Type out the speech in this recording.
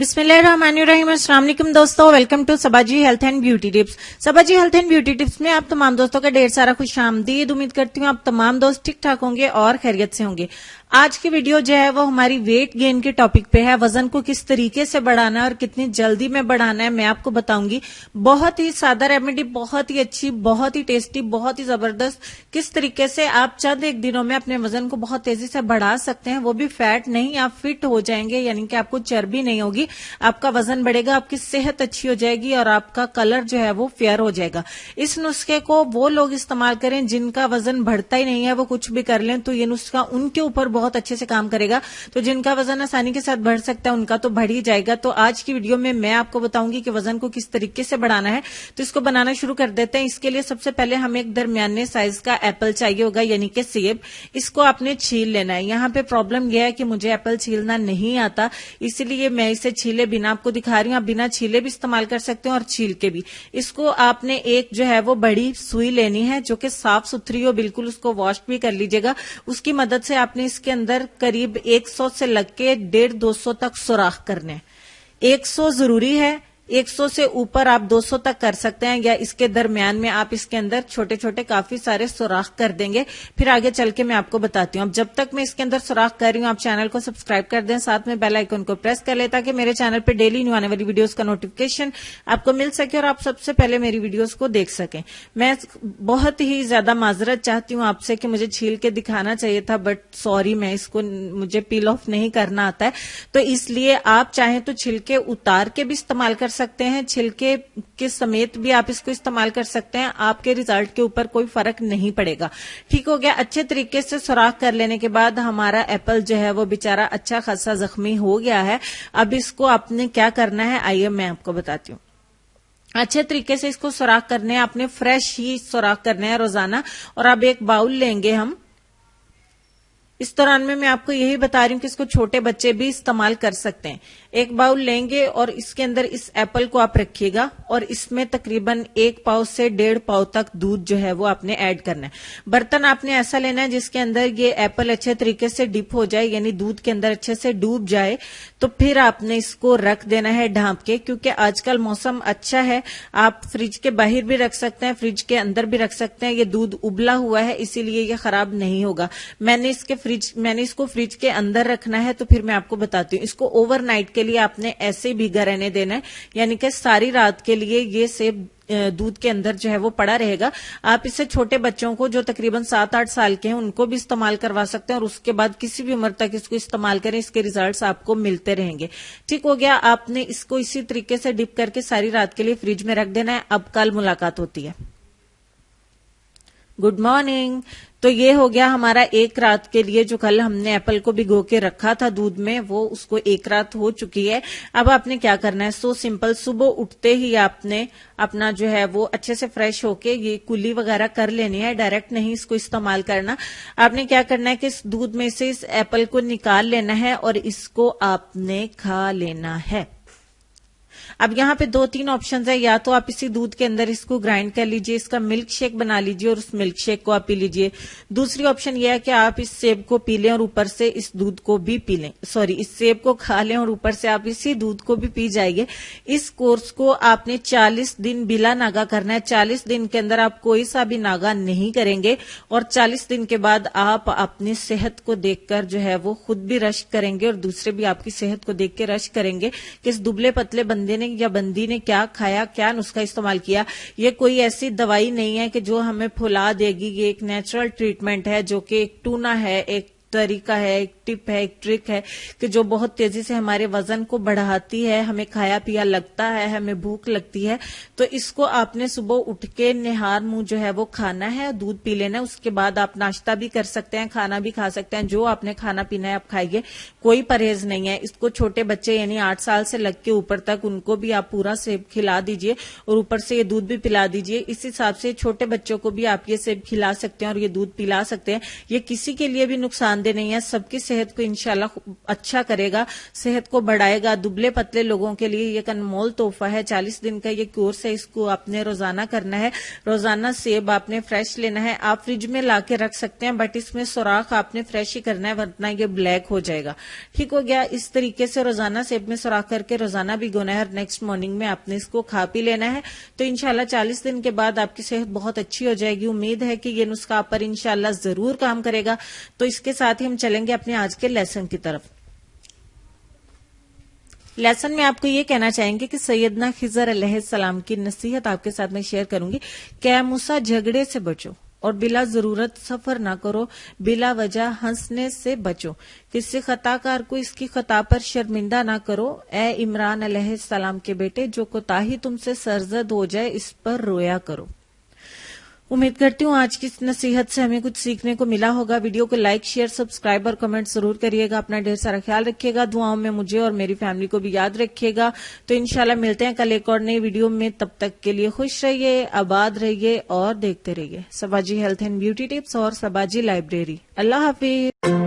बिस्मिल्लाहिर्रहमानिर्रहीम। अस्सलाम वालेकुम दोस्तों, welcome to Sabaji health and beauty tips. Sabaji health and beauty tips में आप तमाम दोस्तों का ढेर सारा खुश आमदीद। उम्मीद करती हूँ आप तमाम दोस्त ठीक ठाक होंगे और खैरियत से होंगे। आज की वीडियो जो है वो हमारी वेट गेन के टॉपिक पे है। वजन को किस तरीके से बढ़ाना है और कितनी जल्दी में बढ़ाना है मैं आपको बताऊंगी। बहुत ही सादा रेमेडी, बहुत ही अच्छी, बहुत ही टेस्टी, बहुत ही जबरदस्त। किस तरीके से आप चंद एक दिनों में अपने वजन को बहुत तेजी से बढ़ा सकते हैं, वो भी फैट नहीं, आप फिट हो जाएंगे, यानी कि आपको चर्बी नहीं होगी, आपका वजन बढ़ेगा, आपकी सेहत अच्छी हो जाएगी और आपका कलर जो है वो फेयर हो जाएगा। इस नुस्खे को वो लोग इस्तेमाल करें जिनका वजन बढ़ता ही नहीं है, वो कुछ भी कर लें तो ये नुस्खा उनके ऊपर बहुत अच्छे से काम करेगा। तो जिनका वजन आसानी के साथ बढ़ सकता है उनका तो बढ़ ही जाएगा। तो आज की वीडियो में मैं आपको बताऊंगी कि वजन को किस तरीके से बढ़ाना है। तो इसको बनाना शुरू कर देते हैं। इसके लिए सबसे पहले हमें एक दरमियाने साइज का एप्पल चाहिए होगा, यानी कि सेब। इसको आपने छील लेना है। यहाँ पे प्रॉब्लम यह है कि मुझे एप्पल छीलना नहीं आता, इसलिए मैं इसे छीले बिना आपको दिखा रही हूँ। आप बिना छीले भी इस्तेमाल कर सकते हैं और छील के भी। इसको आपने एक जो है वो बड़ी सुई लेनी है जो कि साफ सुथरी हो बिल्कुल, उसको वॉश भी कर लीजिएगा। उसकी मदद से आपने इसके अंदर करीब 100 से लग के 150-200 तक सुराख करने। 100 जरूरी है, 100 से ऊपर आप 200 तक कर सकते हैं, या इसके दरमियान में आप इसके अंदर छोटे छोटे काफी सारे सुराख कर देंगे। फिर आगे चल के मैं आपको बताती हूँ। अब जब तक मैं इसके अंदर सुराख कर रही हूँ, आप चैनल को सब्सक्राइब कर दें, साथ में बेल आइकन को प्रेस कर ले ताकि मेरे चैनल पे डेली न्यू आने वाली वीडियोस का नोटिफिकेशन आपको मिल सके और आप सबसे पहले मेरी वीडियोस को देख सकें। मैं बहुत ही ज्यादा माजरत चाहती हूँ आपसे कि मुझे छील के दिखाना चाहिए था, बट सॉरी, मैं इसको मुझे पील ऑफ नहीं करना आता है, तो इसलिए आप चाहें तो छिलके उतार के भी इस्तेमाल कर सकते हैं, छिलके के समेत भी आप इसको इस्तेमाल कर सकते हैं। आपके रिजल्ट के ऊपर कोई फर्क नहीं पड़ेगा। ठीक हो गया। अच्छे तरीके से सुराख कर लेने के बाद हमारा एप्पल जो है वो बेचारा अच्छा खासा जख्मी हो गया है। अब इसको आपने क्या करना है, आइए मैं आपको बताती हूँ। अच्छे तरीके से इसको सुराख करने हैं, आपने फ्रेश ही सुराख करने हैं रोजाना। और अब एक बाउल लेंगे हम। इस दौरान में मैं आपको यही बता रही हूँ कि इसको छोटे बच्चे भी इस्तेमाल कर सकते हैं। एक बाउल लेंगे और इसके अंदर इस एप्पल को आप रखिएगा और इसमें तकरीबन 1 पाव से 1.5 पाव तक दूध जो है वो आपने ऐड करना है। बर्तन आपने ऐसा लेना है जिसके अंदर ये एप्पल अच्छे तरीके से डिप हो जाए, यानी दूध के अंदर अच्छे से डूब जाए। तो फिर आपने इसको रख देना है ढांप के, क्योंकि आजकल मौसम अच्छा है, आप फ्रिज के बाहर भी रख सकते हैं, फ्रिज के अंदर भी रख सकते हैं। ये दूध उबला हुआ है इसीलिए ये खराब नहीं होगा। मैंने इसको फ्रिज के अंदर रखना है, तो फिर मैं आपको बताती हूँ। इसको ओवरनाइट के लिए आपने ऐसे ही भीगा रहने देना है, यानी कि सारी रात के लिए ये सेब दूध के अंदर जो है वो पड़ा रहेगा। आप इसे छोटे बच्चों को जो तकरीबन 7-8 साल के हैं उनको भी इस्तेमाल करवा सकते हैं और उसके बाद किसी भी उम्र तक इसको इस्तेमाल करें, इसके रिजल्ट्स आपको मिलते रहेंगे। ठीक हो गया। आपने इसको इसी तरीके से डिप करके सारी रात के लिए फ्रिज में रख देना है। अब कल मुलाकात होती है। Good morning. तो ये हो गया हमारा एक रात के लिए, जो कल हमने एप्पल को भिगो के रखा था दूध में, वो उसको एक रात हो चुकी है। अब आपने क्या करना है, सो सिंपल, सुबह उठते ही आपने अपना जो है वो अच्छे से फ्रेश होके ये कुली वगैरह कर लेनी है, डायरेक्ट नहीं इसको इस्तेमाल करना। आपने क्या करना है कि इस दूध में से इस एप्पल को निकाल लेना है और इसको आपने खा लेना है। अब यहाँ पे 2-3 ऑप्शंस है, या तो आप इसी दूध के अंदर इसको ग्राइंड कर लीजिए, इसका मिल्क शेक बना लीजिए और उस मिल्क शेक को आप पी लीजिए। दूसरी ऑप्शन यह है कि आप इस सेब को पी लें और ऊपर से इस दूध को भी पी लें, सॉरी, इस सेब को खा लें और ऊपर से आप इसी दूध को भी पी जाइए। इस कोर्स को आपने 40 दिन बिला नागा करना है। 40 दिन के अंदर आप कोई सा भी नागा नहीं करेंगे और 40 दिन के बाद आप अपनी सेहत को देखकर जो है वो खुद भी रश्क करेंगे और दूसरे भी आपकी सेहत को देख के रश्क करेंगे कि इस दुबले पतले बंदे ने या बंदी ने क्या खाया, क्या नुस्खा इस्तेमाल किया। ये कोई ऐसी दवाई नहीं है कि जो हमें फुला देगी। ये एक नेचुरल ट्रीटमेंट है, जो कि एक टूना है, एक तरीका है, एक टिप है, एक ट्रिक है कि जो बहुत तेजी से हमारे वजन को बढ़ाती है। हमें खाया पिया लगता है, हमें भूख लगती है, तो इसको आपने सुबह उठ के निहार मुंह जो है वो खाना है, दूध पी लेना है। उसके बाद आप नाश्ता भी कर सकते हैं, खाना भी खा सकते हैं, जो आपने खाना पीना है आप खाइए, कोई परहेज नहीं है। इसको छोटे बच्चे यानी 8 साल से लग के ऊपर तक उनको भी आप पूरा सेब खिला दीजिए और ऊपर से ये दूध भी पिला दीजिए। इस हिसाब से छोटे बच्चों को भी आप ये सेब खिला सकते हैं और ये दूध पिला सकते हैं। ये किसी के लिए भी नुकसानदेह नहीं है, सबकी صحت کو انشاءاللہ اچھا کرے گا، صحت کو بڑھائے گا. دبلے پتلے لوگوں کے لیے یہ ایک انمول تحفہ ہے. 40 دن کا یہ کورس ہے، اس کو آپ نے روزانہ کرنا ہے. روزانہ سیب آپ نے فریش لینا ہے. آپ فریج میں لا کے رکھ سکتے ہیں، بٹ اس میں سوراخ آپ نے فریش ہی کرنا ہے ورنہ یہ بلیک ہو جائے گا. ٹھیک ہو گیا. اس طریقے سے روزانہ سیب میں سوراخ کر کے روزانہ بھگونا ہے اور نیکسٹ مارننگ میں آپ نے اس کو کھا پی لینا ہے. تو انشاءاللہ 40 دن کے بعد آپ کی صحت بہت اچھی ہو جائے گی. امید ہے کہ یہ نسخہ آپ پر انشاءاللہ ضرور کام کرے گا. تو اس کے ساتھ ہی ہم چلیں گے اپنے آج کے لیسن کی طرف. لیسن میں آپ کو یہ کہنا چاہیں گے کہ سیدنا خضر علیہ السلام کی نصیحت آپ کے ساتھ میں شیئر کروں گی کہ اے موسیٰ جھگڑے سے بچو اور بلا ضرورت سفر نہ کرو، بلا وجہ ہنسنے سے بچو، کسی خطا کار کو اس کی خطا پر شرمندہ نہ کرو. اے عمران علیہ السلام کے بیٹے، جو کوتاہی تم سے سرزد ہو جائے اس پر رویا کرو. امید کرتی ہوں آج کی اس نصیحت سے ہمیں کچھ سیکھنے کو ملا ہوگا. ویڈیو کو لائک، شیئر، سبسکرائب اور کمنٹ ضرور کریے گا. اپنا ڈھیر سارا خیال رکھیے گا. دعاؤں میں مجھے اور میری فیملی کو بھی یاد رکھیے گا. تو انشاءاللہ ملتے ہیں کل ایک اور نئی ویڈیو میں. تب تک کے لیے خوش رہیے، آباد رہیے اور دیکھتے رہیے سباجی ہیلتھ اینڈ بیوٹی ٹپس اور سباجی لائبریری. اللہ حافظ.